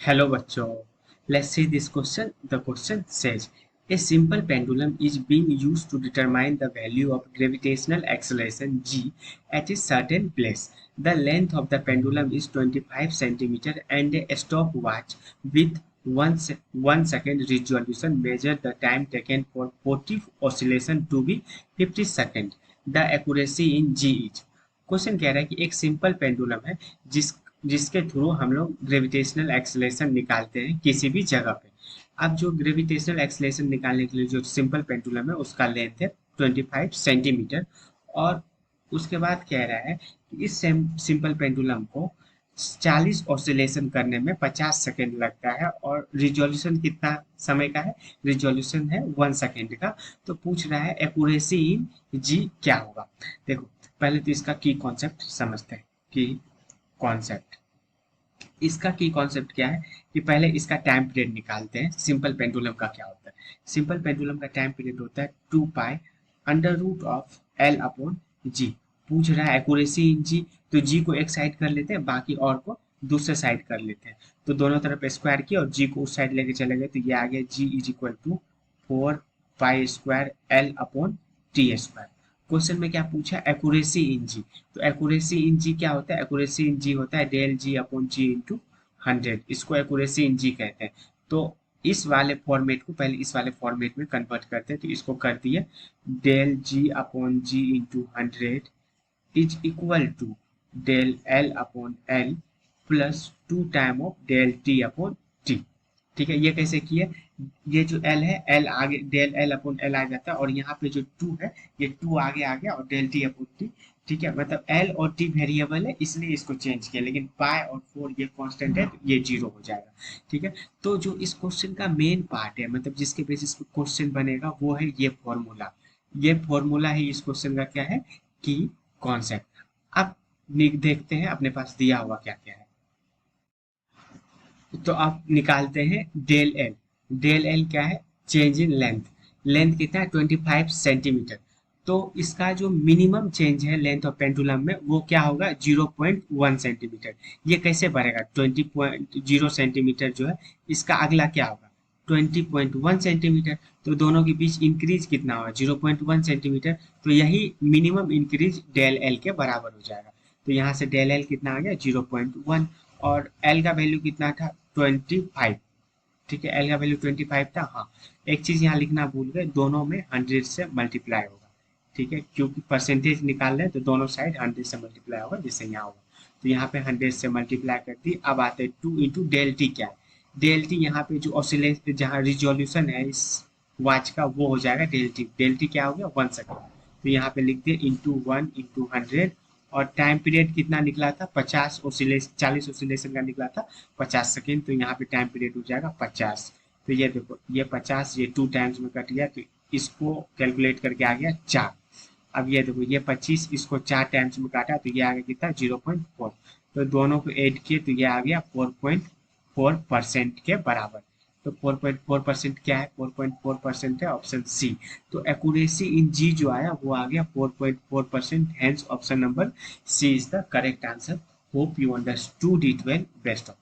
Hello bachcho. Let's see this question. The question says, a simple pendulum is being used to determine the value of gravitational acceleration g at a certain place. The length of the pendulum is 25 centimeter and a stopwatch with 1 second resolution measure the time taken for 40 oscillation to be 50 seconds. The accuracy in g is. Question कह रहा है कि एक simple pendulum है जिसके through हम लोग gravitational acceleration निकालते हैं किसी भी जगह पे। अब जो ग्रेविटेशनल एक्सेलरेशन निकालने के लिए जो सिंपल पेंडुलम है उसका लेंथ है 25 सेंटीमीटर। और उसके बाद कह रहा है कि इस सिंपल पेंडुलम को 40 ऑसिलेशन करने में 50 सेकेंड लगता है और रिजोल्यूशन कितना समय का है? रिजोल्यूशन है 1 सेकेंड का। तो पूछ रहा है एक्यूरेसी इन जी क्या होगा। देखो पहले तो इसका की कॉन्सेप्ट समझते हैं। की कॉन्सेप्ट, इसका की कॉन्सेप्ट क्या है कि पहले इसका टाइम पीरियड निकालते हैं। सिंपल पेंडुलम का क्या होता है? सिंपल पेंडुलम का टाइम पीरियड होता है 2 pi under root of L upon g. पूछ रहा है एक्यूरेसी इन जी, तो जी को एक साइड कर लेते हैं, बाकी और को दूसरे साइड कर लेते हैं। तो दोनों तरफ स्क्वायर किया और जी को उस साइड लेके चले गए, तो ये आ गया g is equal to 4 pi square L upon t square. Question में क्या पूछा? Accuracy in g. तो एक्यूरेसी इन जी क्या होता है? एक्यूरेसी इन जी होता है del g upon g into 100। इसको एक्यूरेसी इन जी कहते हैं। तो इस वाले फॉर्मेट को पहले इस वाले फॉर्मेट में कन्वर्ट करते हैं, तो इसको कर दिए del g upon g into 100 is equal to del l upon l plus 2 time of del t upon t. ठीक है, ये कैसे किए? ये जो एल है, एल आगे डेल एल अपॉन एल आ जाता है और यहाँ पे जो 2 है ये 2 आगे आ गया और डेल टी अपॉन टी। ठीक है, मतलब एल और टी वेरिएबल है इसलिए इसको चेंज किया, लेकिन पाई और 4 ये कांस्टेंट है तो ये 0 हो जाएगा। ठीक है, तो जो इस क्वेश्चन का मेन पार्ट है, मतलब जिसके बेसिस पे क्वेश्चन बनेगा, वो है ये फॉर्मूला। ये फॉर्मूला है इस क्वेश्चन का। क्या है? की कॉन्सेप्ट। अब देखते हैं अपने पास दिया हुआ क्या क्या है। तो आप निकालते हैं डेल एल। डेल एल क्या है? Change in length. लेंथ कितना है? 25 सेंटीमीटर। तो इसका जो मिनिमम चेंज है लेंथ ऑफ पेंडुलम में वो क्या होगा? 0.1 सेंटीमीटर। ये कैसे बढ़ेगा? 20.0 सेंटीमीटर जो है इसका अगला क्या होगा? 20.1 सेंटीमीटर। तो दोनों के बीच इंक्रीज कितना होगा? 0.1 सेंटीमीटर। तो यही मिनिमम इंक्रीज डेल एल के बराबर हो जाएगा। तो यहाँ से डेल एल कितना आ गया? 0.1। और एल का वैल्यू कितना था? 25। ठीक है, एल का वैल्यू 25 था। हाँ, एक चीज यहाँ लिखना भूल गए, दोनों में 100 से मल्टीप्लाई होगा। ठीक है, क्योंकि परसेंटेज निकाल रहे हैं तो दोनों साइड 100 से मल्टीप्लाई होगा, जिससे यहाँ होगा। तो यहाँ पे 100 से मल्टीप्लाई कर दी। अब आते हैं 2 इंटू डेल टी। क्या है? डेल टी यहाँ पे जो ऑसिलेट जहाँ रिजोल्यूशन है इस वॉच का वो हो जाएगा डेल टी। डेल टी क्या हो गया? 1 सेकेंड। तो यहाँ पे लिख दिए इंटू 1 इंटू 100। और टाइम पीरियड कितना निकला था? 50 ओसिलेशन, 40 ओसिलेशन का निकला था 50 सेकेंड। तो यहाँ पे टाइम पीरियड हो जाएगा 50। तो ये देखो, ये 50 ये 2 टाइम्स में कट गया, तो इसको कैलकुलेट करके आ गया 4। अब ये देखो, ये 25 इसको 4 टाइम्स में काटा तो ये आ गया कितना? 0.4। तो दोनों को ऐड किए तो ये आ गया 4.4% के बराबर। तो 4.4% क्या है? 4.4% है ऑप्शन सी। तो एक्यूरेसी इन जी जो आया वो आ गया 4.4%। Hence option number C is the correct answer. Hope you understood it well. Best of